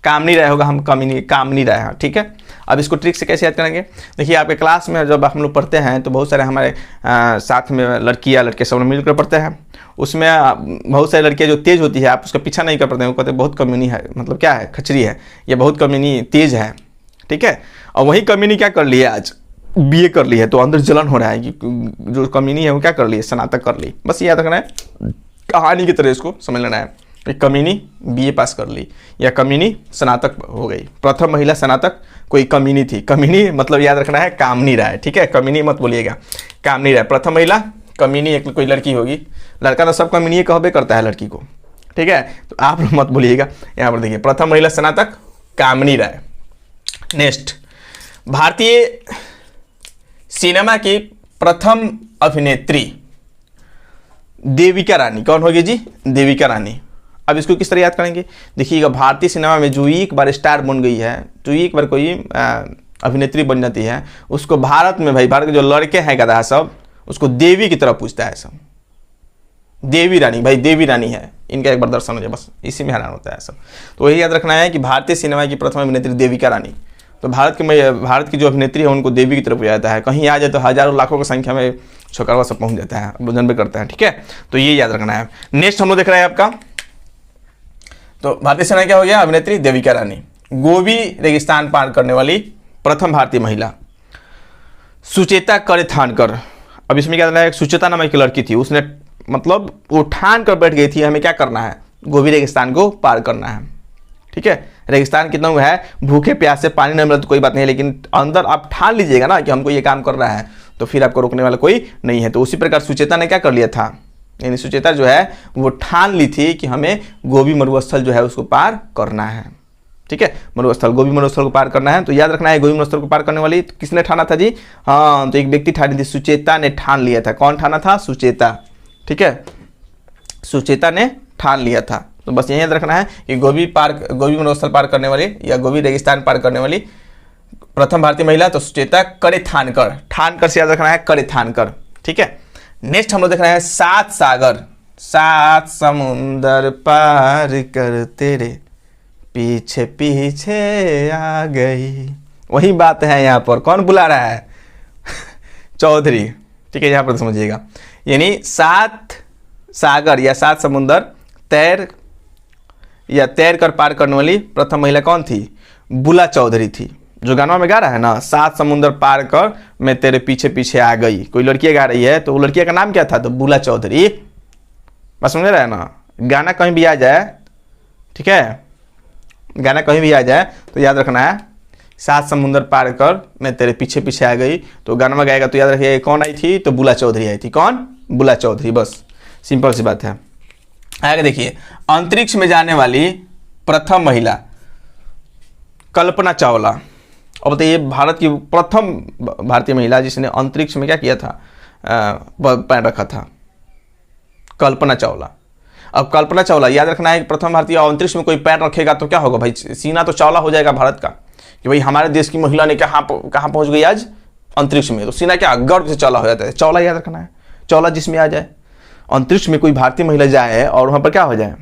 कामनी राय होगा, हम कामनी राय है, ठीक है। अब इसको ट्रिक से कैसे याद करेंगे? देखिए आपके क्लास में जब हम लोग पढ़ते हैं तो बहुत सारे हमारे साथ में लड़कियां लड़के सब मिलकर पढ़ते हैं, उसमें बहुत सारी लड़कियां जो तेज होती है आप उसका पीछा नहीं कर पाते हैं, वो कहते हैं बहुत कमीनी है, मतलब क्या है? खचरी है, ये बहुत कमीनी तेज है, ठीक है। और वही कमीनी क्या कर ली है? आज बीए कर ली है, तो अंदर जलन हो रहा है कि जो कमीनी है वो क्या कर ली है? स्नातक कर ली। बस याद रखना है, कहानी की तरह इसको समझ लेना है। कमीनी बीए पास कर ली या कमीनी स्नातक हो गई, प्रथम महिला स्नातक कोई कमीनी थी। कमीनी मतलब याद रखना है कामनी राय, ठीक है। कमीनी मत बोलिएगा, कामनी राय। प्रथम महिला कमीनी एक कोई लड़की होगी, लड़का तो सब कमीनी कहबे करता है लड़की को, ठीक है। तो आप मत बोलिएगा। यहाँ पर देखिए प्रथम महिला स्नातक कामनी राय। नेक्स्ट, भारतीय सिनेमा की प्रथम अभिनेत्री देविका रानी कौन होगी जी? देविका रानी। अब इसको किस तरह याद करेंगे? देखिएगा भारतीय सिनेमा में जो एक बार स्टार बन गई है, जो एक बार कोई अभिनेत्री बन जाती है, उसको भारत में भाई भारत के जो लड़के हैं गधा सब उसको देवी की तरह पूछता है सब। देवी रानी, भाई देवी रानी है, इनका एक बार दर्शन हो जाए, बस इसी में हैरान होता है सब। तो वही याद रखना है कि भारतीय सिनेमा की प्रथम अभिनेत्री देविका रानी। तो भारत की जो अभिनेत्री है उनको देवी की तरफ पूछा जाता है। कहीं आ जाए तो हजारों लाखों की संख्या में छोकरवा सब पहुंच जाता है, लोग जन्म करते हैं, ठीक है। तो ये याद रखना है। नेक्स्ट हम लोग देख रहे हैं आपका, तो भारतीय सेना क्या हो गया? अभिनेत्री देविका रानी। गोबी रेगिस्तान पार करने वाली प्रथम भारतीय महिला सुचेता करेथानकर। अब इसमें क्या था? एक सुचेता नाम की लड़की थी, उसने मतलब वो ठान कर बैठ गई थी हमें क्या करना है? गोबी रेगिस्तान को पार करना है, ठीक है। रेगिस्तान कितना है, भूखे प्यासे पानी नहीं मिला तो कोई बात नहीं, लेकिन अंदर आप ठान लीजिएगा ना कि हमको ये काम कर रहा है, तो फिर आपको रोकने वाला कोई नहीं है। तो उसी प्रकार सुचेता ने क्या कर लिया था, यानी सुचेता जो है वो ठान ली थी कि हमें गोबी मरुस्थल जो है उसको पार करना है, ठीक है। मरुस्थल, गोबी मरुस्थल को पार करना है तो याद रखना है गोबी मरुस्थल को पार करने वाली किसने ठाना था जी? हाँ, तो एक व्यक्ति ठानी थी, सुचेता ने ठान लिया था। कौन ठाना था? सुचेता, ठीक है, सुचेता ने ठान लिया था। तो बस यही याद रखना है कि गोबी मरुस्थल पार करने वाली या गोबी रेगिस्तान पार करने वाली प्रथम भारतीय महिला तो सुचेता कड़े-थानकर, ठानकर से याद रखना है कड़े-थानकर, ठीक है। नेक्स्ट हम लोग देख रहे हैं 7 सागर, 7 समुंदर पार कर तेरे पीछे पीछे आ गई। वही बात है यहाँ पर, कौन बुला रहा है? चौधरी, ठीक है, यहाँ पर समझिएगा। यानी 7 सागर या 7 समुंदर तैर कर पार करने वाली प्रथम महिला कौन थी? बुला चौधरी थी। जो गाना में गा रहा है ना, 7 समुंदर पार कर मैं तेरे पीछे पीछे आ गई, कोई लड़कियां गा रही है तो वो लड़किया का नाम क्या था? तो बुला चौधरी। बस समझ रहे हैं ना, गाना कहीं भी आ जाए, ठीक है, गाना कहीं भी आ जाए तो याद रखना है 7 समुंदर पार कर मैं तेरे पीछे पीछे आ गई। तो गाना में गाएगा तो याद रखिए कौन आई थी? तो बुला चौधरी आई थी। कौन? बुला चौधरी। बस सिंपल सी बात है। आगे देखिए, अंतरिक्ष में जाने वाली प्रथम महिला कल्पना चावला। अब बताइए, भारत की प्रथम भारतीय महिला जिसने अंतरिक्ष में क्या किया था? पैर रखा था, कल्पना चावला। अब कल्पना चावला याद रखना है कि प्रथम भारतीय अंतरिक्ष में कोई पैर रखेगा तो क्या होगा भाई? सीना तो चावला हो जाएगा भारत का कि भाई हमारे देश की महिला ने कहाँ पहुंच गई आज? अंतरिक्ष में। तो सीना क्या गर्व से चावला हो जाता है। चावला याद रखना है, चावला जिसमें आ जाए, अंतरिक्ष में कोई भारतीय महिला जाए और वहाँ पर क्या हो जाए,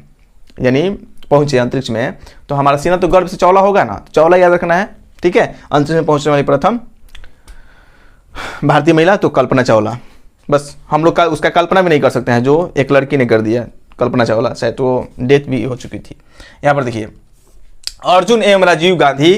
यानी पहुंचे अंतरिक्ष में, तो हमारा सीना तो गर्व से चावला होगा ना। चावला याद रखना है, ठीक है। अंतरिक्ष में पहुंचने वाली प्रथम भारतीय महिला तो कल्पना चावला। बस हम लोग का उसका कल्पना भी नहीं कर सकते हैं जो एक लड़की ने कर दिया, कल्पना चावला, शायद तो डेथ भी हो चुकी थी। यहाँ पर देखिए, अर्जुन एवं राजीव गांधी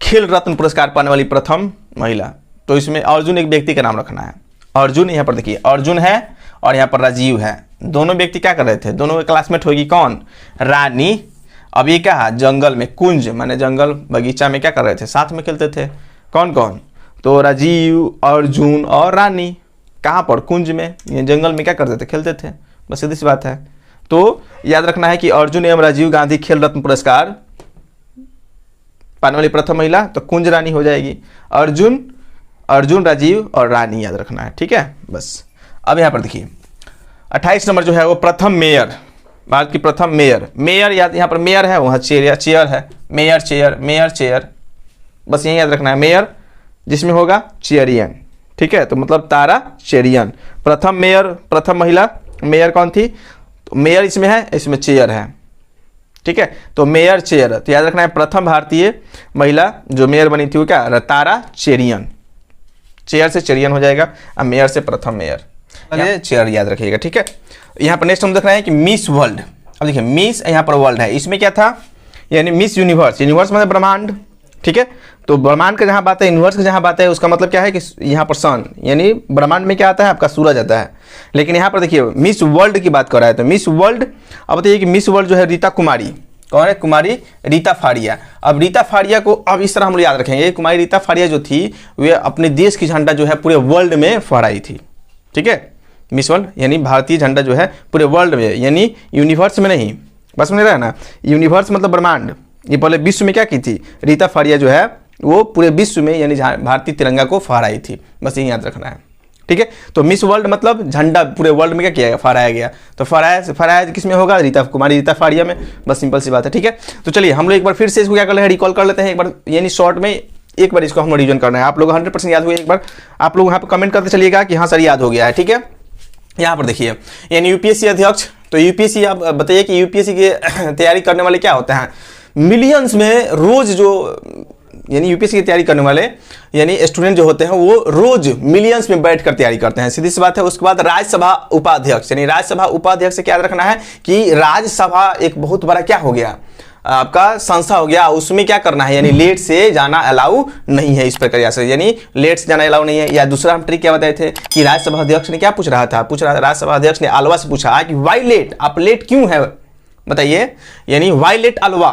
खेल रत्न पुरस्कार पाने वाली प्रथम महिला। तो इसमें अर्जुन एक व्यक्ति का नाम रखना है। अर्जुन, यहाँ पर देखिए अर्जुन है और यहाँ पर राजीव है। दोनों व्यक्ति क्या कर रहे थे? दोनों क्लासमेट होगी। कौन? रानी। अब ये क्या? जंगल में, कुंज माने जंगल, बगीचा में क्या कर रहे थे? साथ में खेलते थे। कौन कौन? तो राजीव, अर्जुन और रानी। कहाँ पर? कुंज में, ये जंगल में क्या करते थे? खेलते थे। बस सीधी सी बात है। तो याद रखना है कि अर्जुन एवं राजीव गांधी खेल रत्न पुरस्कार पाने वाली प्रथम महिला तो कुंज रानी हो जाएगी। अर्जुन, राजीव और रानी याद रखना है, ठीक है। बस अब यहाँ पर देखिए 28 नंबर जो है वो प्रथम मेयर, भारत की प्रथम मेयर याद, यहाँ पर मेयर है, वहाँ चेयर है, मेयर चेयर। बस यही याद रखना है, मेयर जिसमें होगा चेयरियन, ठीक है। तो मतलब तारा चेरियन। प्रथम मेयर, प्रथम महिला मेयर कौन थी? तो मेयर इसमें है, इसमें चेयर है, ठीक है। तो मेयर चेयर, तो याद रखना है प्रथम भारतीय महिला जो मेयर बनी थी वो क्या? तारा चेरियन। चेयर से चेरियन हो जाएगा, अब मेयर से प्रथम मेयर, चेयर याद रखिएगा, ठीक है। यहाँ पर नेक्स्ट हम देख रहे हैं कि मिस वर्ल्ड। अब देखिए मिस, यहाँ पर वर्ल्ड है, इसमें क्या था? यानी मिस यूनिवर्स, यूनिवर्स मतलब ब्रह्मांड, ठीक है। तो ब्रह्मांड का जहाँ बात है, यूनिवर्स का जहाँ बात है, उसका मतलब क्या है कि यहाँ पर सन, यानी ब्रह्मांड में क्या आता है? आपका सूरज आता है। लेकिन यहाँ पर देखिए मिस वर्ल्ड की बात कर रहा है, तो मिस वर्ल्ड, अब बताइए कि मिस वर्ल्ड जो है रीता कुमारी, कौन है? कुमारी रीता फाड़िया। अब रीता फाड़िया को अब इस तरह हम लोग याद रखेंगे, कुमारी रीता फाड़िया जो थी वे अपने देश की झंडा जो है पूरे वर्ल्ड में फहराई थी, ठीक है। मिस वर्ल्ड यानी भारतीय झंडा जो है पूरे वर्ल्ड में, यानी यूनिवर्स में नहीं, बस समझ रहे हैं ना, यूनिवर्स मतलब ब्रह्मांड। ये पहले विश्व में क्या की थी? रीता फाड़िया जो है वो पूरे विश्व में यानी भारतीय तिरंगा को फहराई थी। बस यही याद रखना है, ठीक है। तो मिस वर्ल्ड मतलब झंडा पूरे वर्ल्ड में क्या किया गया? फहराया गया। तो फहराया किस में होगा? कुमारी रीता फाड़िया में। बस सिंपल सी बात है, ठीक है। तो चलिए हम लोग एक बार फिर से इसको क्या कर रहे हैं? रिकॉल कर लेते हैं एक बार, यानी शॉर्ट में एक बार इसको हम रिवीजन करना है। आप लोग 100% याद हुए, एक बार आप लोग यहाँ पर कमेंट करते चलिएगा कि हाँ सर याद हो गया है, ठीक है। यहाँ पर देखिए यानी यूपीएससी अध्यक्ष, तो यूपीएससी आप बताइए कि यूपीएससी की तैयारी करने वाले क्या होते हैं? मिलियंस में रोज जो, यानी यूपीएससी की तैयारी करने वाले यानी स्टूडेंट जो होते हैं वो रोज मिलियंस में बैठकर तैयारी करते हैं, सीधी सी बात है। उसके बाद राज्यसभा उपाध्यक्ष, यानी राज्यसभा उपाध्यक्ष से क्या याद रखना है कि राज्यसभा एक बहुत बड़ा क्या हो गया? आपका संस्था हो गया, उसमें क्या करना है? यानी लेट से जाना अलाउ नहीं है, इस प्रक्रिया से, यानी लेट से जाना अलाउ नहीं है। या दूसरा हम ट्रिक क्या बताए थे कि राज्यसभा अध्यक्ष ने क्या पूछ रहा था? राज्यसभा अध्यक्ष ने अलवा से पूछा कि वाई लेट, आप लेट क्यों है बताइए, यानी वाई लेट अलवा,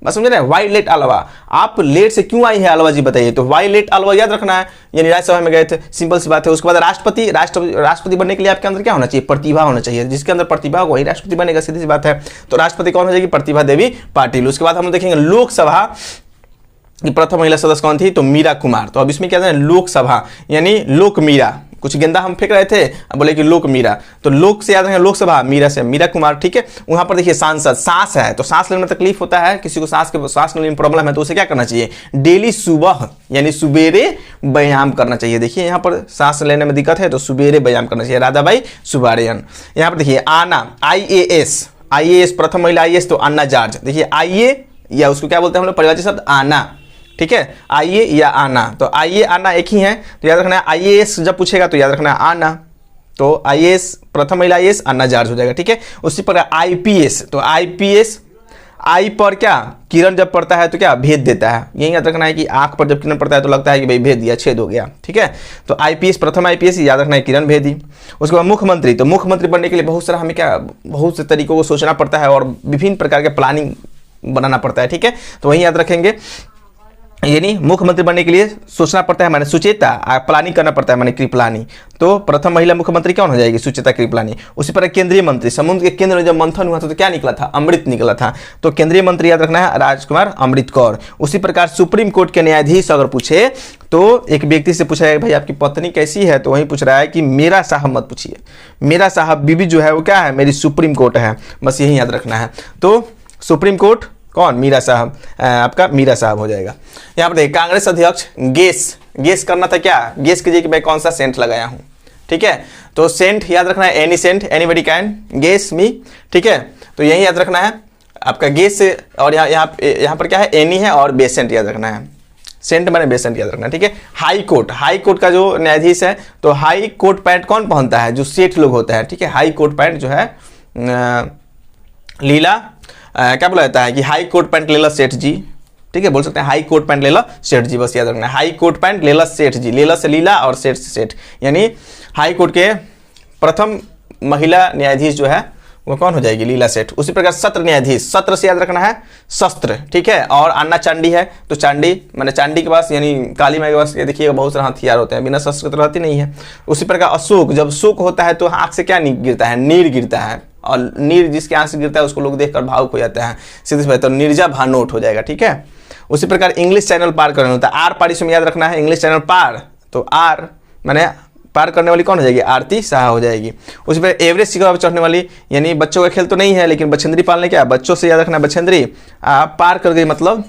बस समझ रहे हैं, वायलेट अलवा। आप लेट से क्यों आई है अलवा जी बताइए, तो वायलेट अलवा याद रखना है, यानी राज्यसभा में गए थे, सिंपल सी बात है। उसके बाद राष्ट्रपति बनने के लिए आपके अंदर क्या होना चाहिए, प्रतिभा होना चाहिए, जिसके अंदर प्रतिभा वही राष्ट्रपति बनेगा, सीधी सी बात है। तो राष्ट्रपति कौन हो जाएगी, प्रतिभा देवी पाटिल। उसके बाद हम देखेंगे लोकसभा की प्रथम महिला सदस्य कौन थी, तो मीरा कुमार। तो अब इसमें क्या है, लोकसभा यानी लोक मीरा, कुछ गेंदा हम फेंक रहे थे, अब बोले कि लोक मीरा, तो लोक से याद रखेंगे लोकसभा, मीरा से मीरा कुमार, ठीक है। वहां पर देखिए सांसद, सांस है तो सांस लेने में तकलीफ होता है, किसी को सांस लेने में प्रॉब्लम है तो उसे क्या करना चाहिए, डेली सुबह यानी सुबेरे व्यायाम करना चाहिए। देखिए यहाँ पर सांस लेने में दिक्कत है तो सुबेरे व्यायाम करना चाहिए, राधाबाई सुब्बारेयन। यहाँ पर देखिए आना, IAS प्रथम महिला IAS तो अन्ना जॉर्ज। देखिए आइए या उसको क्या बोलते हैं हम लोग, परिभाषित शब्द आना, ठीक है, आइए या आना, तो आइए आना एक ही है, तो याद रखना है IAS जब पूछेगा तो याद रखना है आना, तो IAS प्रथम महिला IAS अन्ना जॉर्ज हो जाएगा, ठीक है। उसी पर IPS, तो IPS आई पर क्या, किरण जब पड़ता है तो क्या भेद देता है, यही याद रखना है कि आंख पर जब किरण पड़ता है तो लगता है कि भाई भेद दिया, छेद हो गया, ठीक है। तो IPS प्रथम IPS याद रखना है किरण भेदी। उसके बाद मुख्यमंत्री, तो मुख्यमंत्री बनने के लिए बहुत सारा हमें क्या, बहुत से तरीकों को सोचना पड़ता है और विभिन्न प्रकार के प्लानिंग बनाना पड़ता है, ठीक है। तो वही याद रखेंगे, यानी मुख्यमंत्री बनने के लिए सोचना पड़ता है, माने सुचेता, प्लानिंग करना पड़ता है, माने कृपलानी। तो प्रथम महिला मुख्यमंत्री कौन हो जाएगी, सुचेता कृपलानी। उसी पर केंद्रीय मंत्री, समुद्र के केंद्र में जब मंथन हुआ था तो क्या निकला था, अमृत निकला था, तो केंद्रीय मंत्री याद रखना है राजकुमार अमृत कौर। उसी प्रकार सुप्रीम कोर्ट के न्यायाधीश अगर पूछे तो एक व्यक्ति से पूछा है भाई आपकी पत्नी कैसी है, तो वही पूछ रहा है कि मेरा साहब मत पूछिए, मेरा साहब बीबी जो है वो क्या है, मेरी सुप्रीम कोर्ट है, बस यही याद रखना है। तो सुप्रीम कोर्ट कौन, मीरा साहब, आपका मीरा साहब हो जाएगा। यहाँ पर देखिए कांग्रेस अध्यक्ष, गेस करना था, क्या गेस कीजिए कि मैं कौन सा सेंट लगाया हूँ, ठीक है। तो सेंट याद रखना है, any cent, anybody can guess me, ठीक है। तो यही याद रखना है आपका गेस से, और यहाँ पर क्या है, एनी है और बेसेंट याद रखना है, सेंट मैंने बेसेंट याद रखना है, ठीक है। हाई कोर्ट का जो न्यायाधीश है, तो हाई कोर्ट पैंट कौन पहनता है, जो सेठ लोग होता है, ठीक है। हाई कोर्ट पैंट जो है लीला क्या बोला जाता है कि हाई कोर्ट पैंट लेला सेठ जी, ठीक है, बोल सकते हैं हाई कोर्ट पैंट लेला सेठ जी, बस याद रखना है हाई कोर्ट पैंट लेला सेठ जी, लेला से लीला और सेठ से सेठ, यानी हाई कोर्ट के प्रथम महिला न्यायाधीश जो है वो कौन हो जाएगी, लीला सेठ। उसी प्रकार सत्र न्यायाधीश, सत्र से याद रखना है शस्त्र, ठीक है। और अन्ना चांडी है, तो चांडी मैंने चांडी के पास यानी काली माई के पास ये देखिएगा बहुत सारे हथियार होते हैं, बिना शस्त्र तो रहती नहीं है। उसी प्रकार अशोक, जब शोक होता है तो आंख से क्या गिरता है, नीर गिरता है, और नीर जिसके आंख से गिरता है उसको लोग देखकर भावुक हो जाता है, सीधे से तो निर्जा भानोट हो जाएगा, ठीक है। उसी प्रकार इंग्लिश चैनल पार करना होता है, आर पार इसमें याद रखना है, इंग्लिश चैनल पार, तो आर मैंने पार करने वाली कौन हो जाएगी, आरती शाह हो जाएगी। उसी पर एवरेस्ट शिखर पर चढ़ने वाली, यानी बच्चों का खेल तो नहीं है लेकिन बछेंद्री पालने, क्या बच्चों से याद रखना बछेंद्री पार कर गई मतलब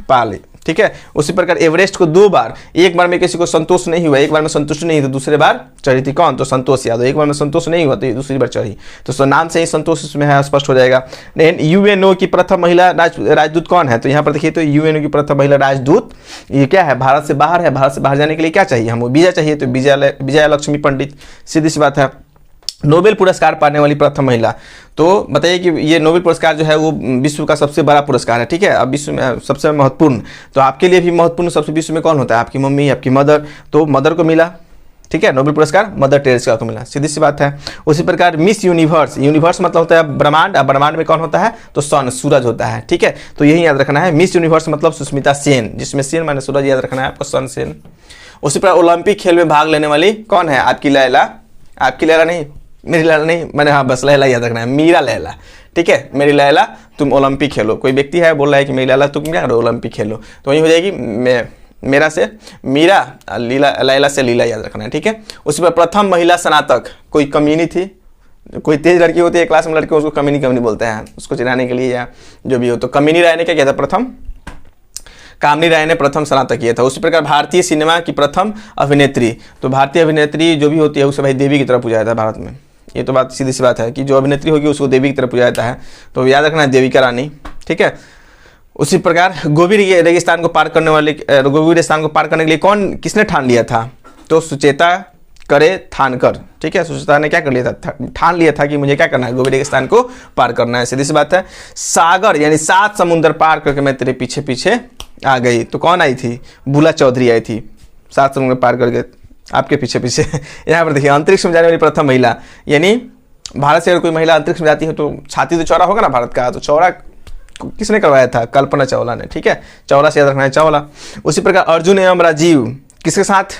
पाली, ठीक है। उसी प्रकार एवरेस्ट को 2 बार, एक बार में किसी को संतोष नहीं हुआ, एक बार में संतुष्ट नहीं तो दूसरे बार चढ़ी थी कौन, तो संतोष यादव, एक बार में संतोष नहीं हुआ तो दूसरी बार चढ़ी, तो नाम से ही संतोष इसमें है, स्पष्ट हो जाएगा। UNO की प्रथम महिला राजदूत कौन है, तो यहाँ पर देखिए तो UNO की प्रथम महिला राजदूत ये क्या है, भारत से बाहर है। भारत से बाहर जाने के लिए क्या चाहिए, हमको वीजा चाहिए, तो विजया लक्ष्मी पंडित, सीधी सी बात है। नोबेल पुरस्कार पाने वाली प्रथम महिला, तो बताइए कि ये नोबेल पुरस्कार जो है वो विश्व का सबसे बड़ा पुरस्कार है, ठीक है। अब विश्व में सबसे महत्वपूर्ण, तो आपके लिए भी महत्वपूर्ण सबसे विश्व में कौन होता है, आपकी मम्मी, आपकी मदर, तो मदर को मिला, ठीक है। नोबेल पुरस्कार मदर टेरेसा को मिला, सीधी सी बात है। उसी प्रकार मिस यूनिवर्स, यूनिवर्स मतलब होता है ब्रह्मांड, और ब्रह्मांड में कौन होता है, तो सन, सूरज होता है, ठीक है। तो यही याद रखना है, मिस यूनिवर्स मतलब सुष्मिता सेन, जिसमें सेन माने सूरज याद रखना है आपको, सन सेन। उसी प्रकार ओलंपिक खेल में भाग लेने वाली कौन है, आपकी लैला, आपकी लैला नहीं, मेरी लैला नहीं, मैंने हाँ बस लैला याद रखना है, मीरा लैला, ठीक है। मेरी लैला तुम ओलंपिक खेलो, कोई व्यक्ति है बोल रहा है कि मेरी लैला तुम क्या करो, ओलंपिक खेलो, तो वही हो जाएगी मेरा से मीरा, लैला से लीला याद रखना है, ठीक है। उसी पर प्रथम महिला स्नातक, कोई कमीनी थी, कोई तेज लड़की होती है क्लास में, लड़के उसको कमीनी बोलते हैं, उसको चिढ़ाने के लिए या जो भी हो, तो कमीनी राय ने क्या किया था, प्रथम कामिनी राय ने प्रथम स्नातक किया था। उसी प्रकार भारतीय सिनेमा की प्रथम अभिनेत्री, तो भारतीय अभिनेत्री जो भी होती है उसे भाई देवी की तरह पूजा जाता है भारत में, ये तो बात सीधी सी बात है कि जो अभिनेत्री होगी उसको देवी की तरह पूजा जाता है, तो याद रखना है देविका रानी, ठीक है। उसी प्रकार गोबी रेगिस्तान को पार करने वाले, गोबी रेगिस्तान को पार करने के लिए किसने ठान लिया था, तो सुचेता करे थानकर, ठीक है। सुचेता ने क्या कर लिया था, ठान लिया था कि मुझे क्या करना है, गोबी रेगिस्तान को पार करना है, सीधी सी बात है। सागर यानी 7 समुंदर पार करके मैं तेरे पीछे पीछे आ गई, तो कौन आई थी, बुला चौधरी आई थी, 7 समुंदर पार करके आपके पीछे पीछे। यहाँ पर देखिए अंतरिक्ष में जाने वाली प्रथम महिला, यानी भारत से अगर कोई महिला अंतरिक्ष में जाती है तो छाती तो चौड़ा होगा ना भारत का, तो चौड़ा किसने करवाया था? कल्पना चावला ने, ठीक है, चावला से याद रखना है, चावला। उसी प्रकार अर्जुन एवं राजीव किसके साथ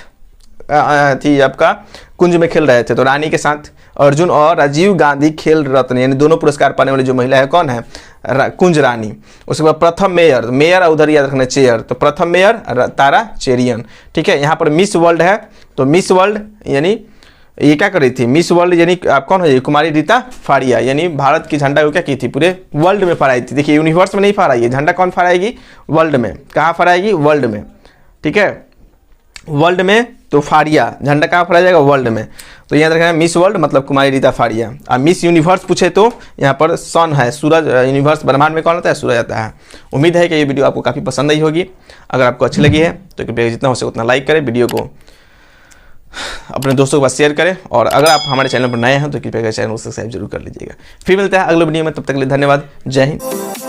थी आपका कुंज में खेल रहे थे? तो रानी के साथ। अर्जुन और राजीव गांधी खेल रत्न यानी दोनों पुरस्कार पाने वाली जो महिला है कौन है? कुंज रानी। उसके बाद प्रथम मेयर, मेयर उधर याद रखना चेयर, तो प्रथम मेयर तारा चेरियन, ठीक है। यहाँ पर मिस वर्ल्ड है, तो मिस वर्ल्ड यानी ये क्या कर रही थी? मिस वर्ल्ड यानी आप कौन है? कुमारी रीता फाड़िया, यानी भारत की झंडा को क्या की थी? पूरे वर्ल्ड में फहराई थी। देखिए यूनिवर्स में नहीं फहराई है झंडा, कौन फहराएगी? वर्ल्ड में। कहाँ फहराएगी? वर्ल्ड में, ठीक है, वर्ल्ड में। तो फाड़िया झंडा कहाँ फहराया जाएगा? वर्ल्ड में। तो याद रखना मिस वर्ल्ड मतलब कुमारी रीता फाड़िया। और मिस यूनिवर्स पूछे तो यहाँ पर सन है, सूरज, यूनिवर्स ब्रह्मांड में कौन आता है? सूरज आता है। उम्मीद है कि ये वीडियो आपको काफ़ी पसंद आई होगी। अगर आपको अच्छी लगी है तो कृपया जितना हो सके उतना लाइक करें, वीडियो को अपने दोस्तों के पास शेयर करें, और अगर आप हमारे चैनल पर नए हैं तो कृपया चैनल को सब्सक्राइब जरूर कर लीजिएगा। फिर मिलते हैं अगले वीडियो में, तब तक के लिए धन्यवाद। जय हिंद।